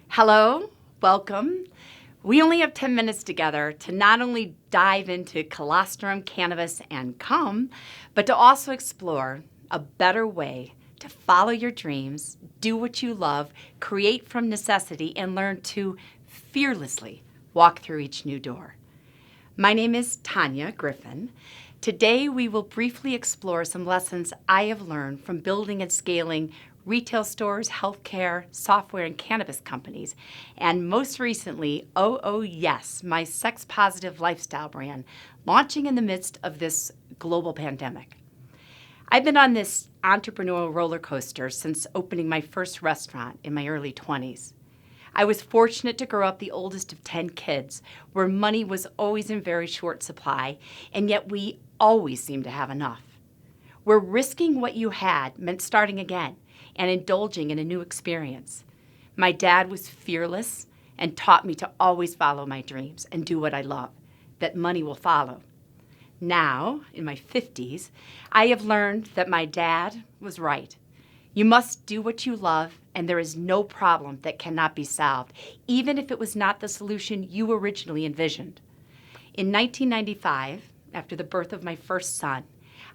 Hello, welcome. We only have 10 minutes together to not only dive into colostrum, cannabis, and cum, but to also explore a better way to follow your dreams, do what you love, create from necessity, and learn to fearlessly walk through each new door. My name is Tanya Griffin. Today we will briefly explore some lessons I have learned from building and scaling retail stores, healthcare, software, and cannabis companies, and most recently, Oh Yes, my sex-positive lifestyle brand, launching in the midst of this global pandemic. I've been on this entrepreneurial roller coaster since opening my first restaurant in my early 20s. I was fortunate to grow up the oldest of 10 kids, where money was always in very short supply, and yet we always seemed to have enough. Where risking what you had meant starting again and indulging in a new experience. My dad was fearless and taught me to always follow my dreams and do what I love, that money will follow. Now, in my 50s, I have learned that my dad was right. You must do what you love, and there is no problem that cannot be solved, even if it was not the solution you originally envisioned. In 1995, after the birth of my first son,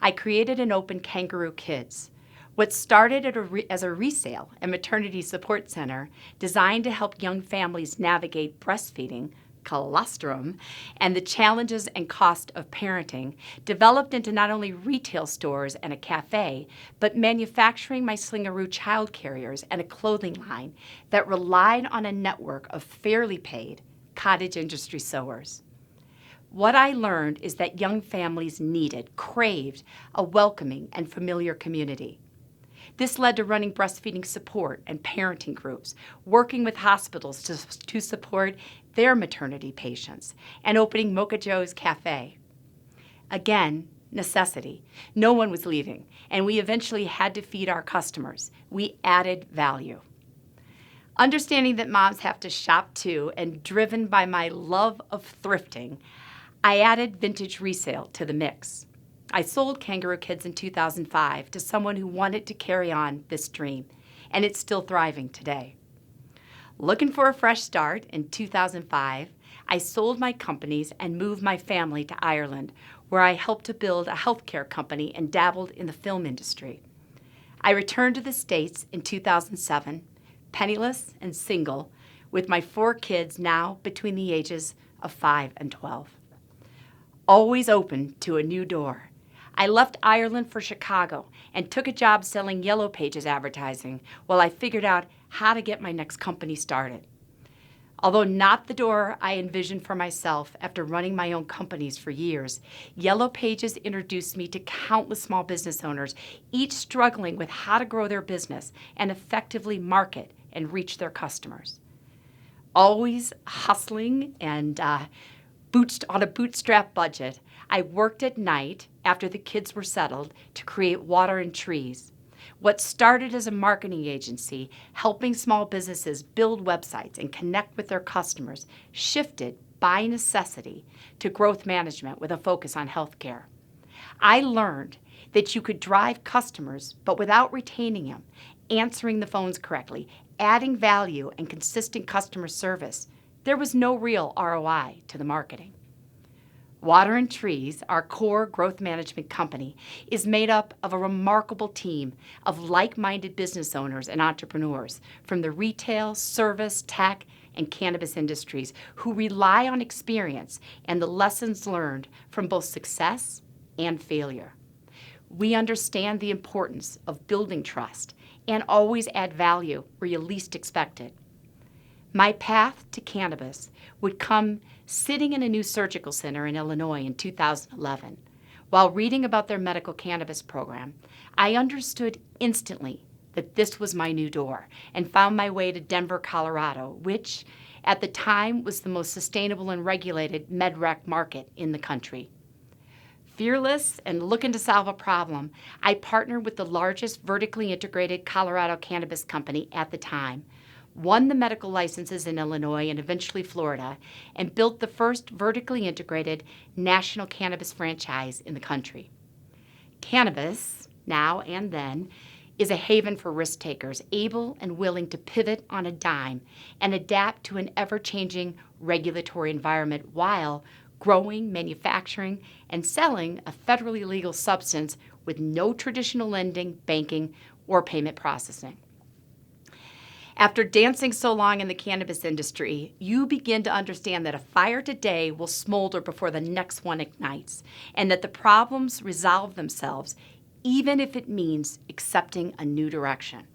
I created and opened Kangaroo Kids. What started as a resale and maternity support center designed to help young families navigate breastfeeding, colostrum, and the challenges and cost of parenting, developed into not only retail stores and a cafe, but manufacturing my Slingaroo child carriers and a clothing line that relied on a network of fairly paid cottage industry sewers. What I learned is that young families craved a welcoming and familiar community. This led to running breastfeeding support and parenting groups, working with hospitals to support their maternity patients, and opening Mocha Joe's Cafe. Again, necessity. No one was leaving, and we eventually had to feed our customers. We added value. Understanding that moms have to shop too, and driven by my love of thrifting, I added vintage resale to the mix. I sold Kangaroo Kids in 2005 to someone who wanted to carry on this dream, and it's still thriving today. Looking for a fresh start in 2005, I sold my companies and moved my family to Ireland, where I helped to build a healthcare company and dabbled in the film industry. I returned to the States in 2007, penniless and single, with my 4 kids now between the ages of 5 and 12. Always open to a new door. I left Ireland for Chicago and took a job selling Yellow Pages advertising while I figured out how to get my next company started. Although not the door I envisioned for myself after running my own companies for years, Yellow Pages introduced me to countless small business owners, each struggling with how to grow their business and effectively market and reach their customers. Always hustling and on a bootstrap budget, I worked at night after the kids were settled to create Water and Trees. What started as a marketing agency, helping small businesses build websites and connect with their customers, shifted by necessity to growth management with a focus on healthcare. I learned that you could drive customers, but without retaining them, answering the phones correctly, adding value and consistent customer service, there was no real ROI to the marketing. Water and Trees, our core growth management company, is made up of a remarkable team of like-minded business owners and entrepreneurs from the retail, service, tech, and cannabis industries who rely on experience and the lessons learned from both success and failure. We understand the importance of building trust and always add value where you least expect it. My path to cannabis would come sitting in a new surgical center in Illinois in 2011. While reading about their medical cannabis program, I understood instantly that this was my new door and found my way to Denver, Colorado, which at the time was the most sustainable and regulated med-rec market in the country. Fearless and looking to solve a problem, I partnered with the largest vertically integrated Colorado cannabis company at the time, won the medical licenses in Illinois and eventually Florida, and built the first vertically integrated national cannabis franchise in the country. Cannabis, now and then, is a haven for risk takers, able and willing to pivot on a dime and adapt to an ever-changing regulatory environment while growing, manufacturing, and selling a federally legal substance with no traditional lending, banking, or payment processing. After dancing so long in the cannabis industry, you begin to understand that a fire today will smolder before the next one ignites, and that the problems resolve themselves even if it means accepting a new direction.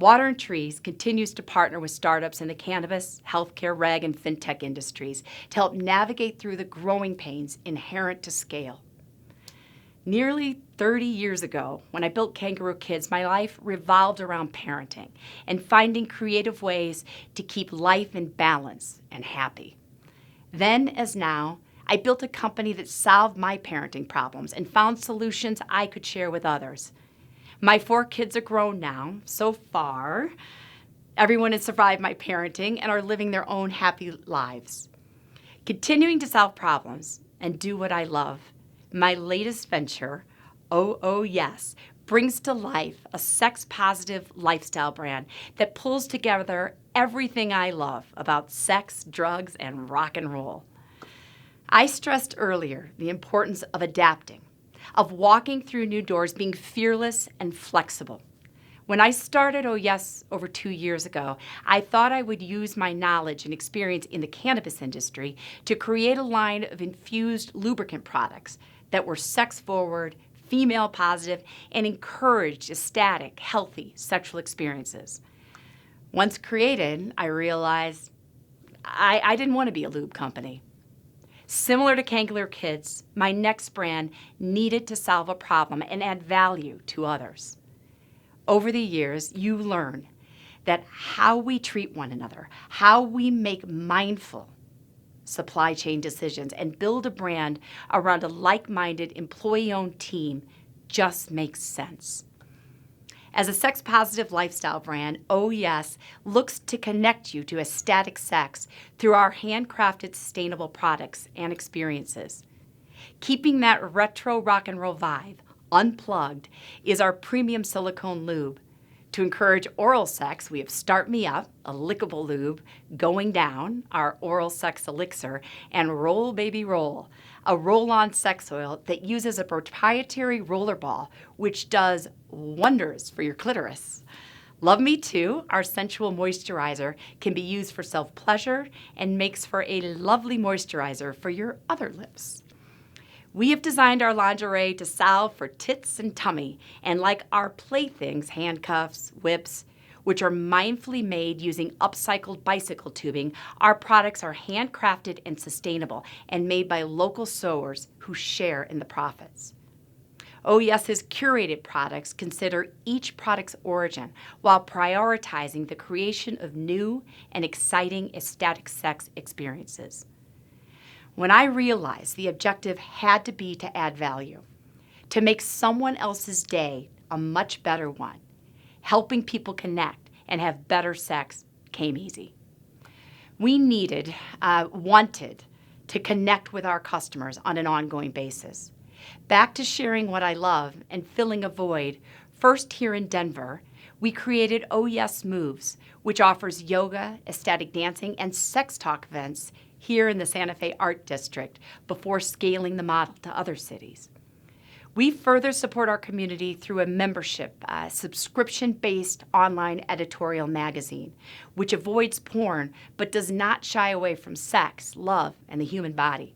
Water and Trees continues to partner with startups in the cannabis, healthcare, reg, and fintech industries to help navigate through the growing pains inherent to scale. Nearly 30 years ago, when I built Kangaroo Kids, my life revolved around parenting and finding creative ways to keep life in balance and happy. Then, as now, I built a company that solved my parenting problems and found solutions I could share with others. My 4 kids are grown now, so far. Everyone has survived my parenting and are living their own happy lives. Continuing to solve problems and do what I love, my latest venture, Oh Yes, brings to life a sex-positive lifestyle brand that pulls together everything I love about sex, drugs, and rock and roll. I stressed earlier the importance of adapting, of walking through new doors, being fearless and flexible. When I started Oh Yes over 2 years ago, I thought I would use my knowledge and experience in the cannabis industry to create a line of infused lubricant products that were sex-forward, female-positive, and encouraged ecstatic, healthy sexual experiences. Once created, I realized I didn't want to be a lube company. Similar to Kangaroo Kids, my next brand needed to solve a problem and add value to others. Over the years, you learn that how we treat one another, how we make mindful supply chain decisions, and build a brand around a like-minded, employee-owned team just makes sense. As a sex-positive lifestyle brand, Oh Yes looks to connect you to ecstatic sex through our handcrafted sustainable products and experiences. Keeping that retro rock and roll vibe unplugged is our premium silicone lube. To encourage oral sex, we have Start Me Up, a lickable lube, Going Down, our oral sex elixir, and Roll Baby Roll, a roll-on sex oil that uses a proprietary roller ball, which does wonders for your clitoris. Love Me Too, our sensual moisturizer, can be used for self-pleasure and makes for a lovely moisturizer for your other lips. We have designed our lingerie to solve for tits and tummy, and like our playthings, handcuffs, whips, which are mindfully made using upcycled bicycle tubing, our products are handcrafted and sustainable and made by local sewers who share in the profits. Oh Yes's curated products consider each product's origin while prioritizing the creation of new and exciting ecstatic sex experiences. When I realized the objective had to be to add value, to make someone else's day a much better one, helping people connect and have better sex came easy. We wanted to connect with our customers on an ongoing basis. Back to sharing what I love and filling a void, first here in Denver, we created Oh Yes Moves, which offers yoga, ecstatic dancing, and sex talk events here in the Santa Fe Art District before scaling the model to other cities. We further support our community through a membership, subscription-based online editorial magazine, which avoids porn but does not shy away from sex, love, and the human body.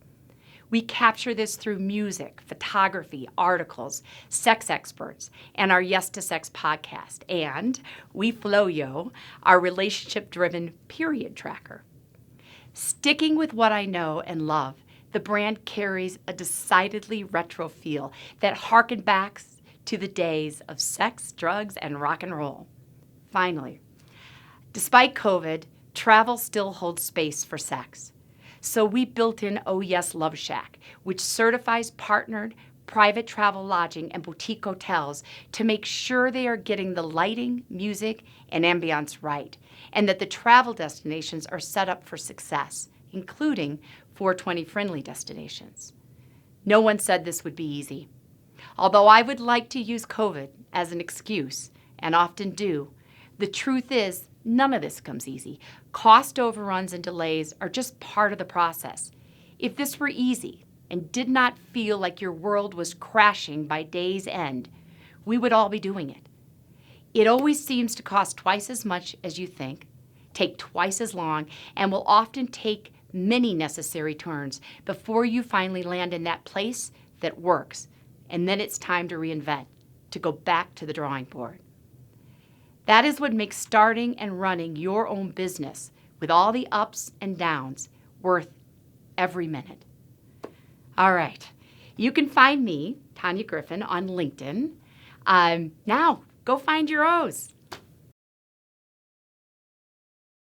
We capture this through music, photography, articles, sex experts, and our Yes to Sex podcast. And We Flow Yo, our relationship-driven period tracker. Sticking with what I know and love, the brand carries a decidedly retro feel that harken back to the days of sex, drugs, and rock and roll. Finally, despite COVID, travel still holds space for sex. So we built in Oh Yes Love Shack, which certifies partnered private travel lodging and boutique hotels to make sure they are getting the lighting, music, and ambiance right, and that the travel destinations are set up for success, including 420-friendly destinations. No one said this would be easy. Although I would like to use COVID as an excuse, and often do. The truth is, none of this comes easy. Cost overruns and delays are just part of the process. If this were easy and did not feel like your world was crashing by day's end, we would all be doing it. It always seems to cost twice as much as you think, take twice as long, and will often take many necessary turns before you finally land in that place that works. And then it's time to reinvent, to go back to the drawing board. That is what makes starting and running your own business with all the ups and downs worth every minute. All right. You can find me, Tanya Griffin, on LinkedIn. Now, go find your O's.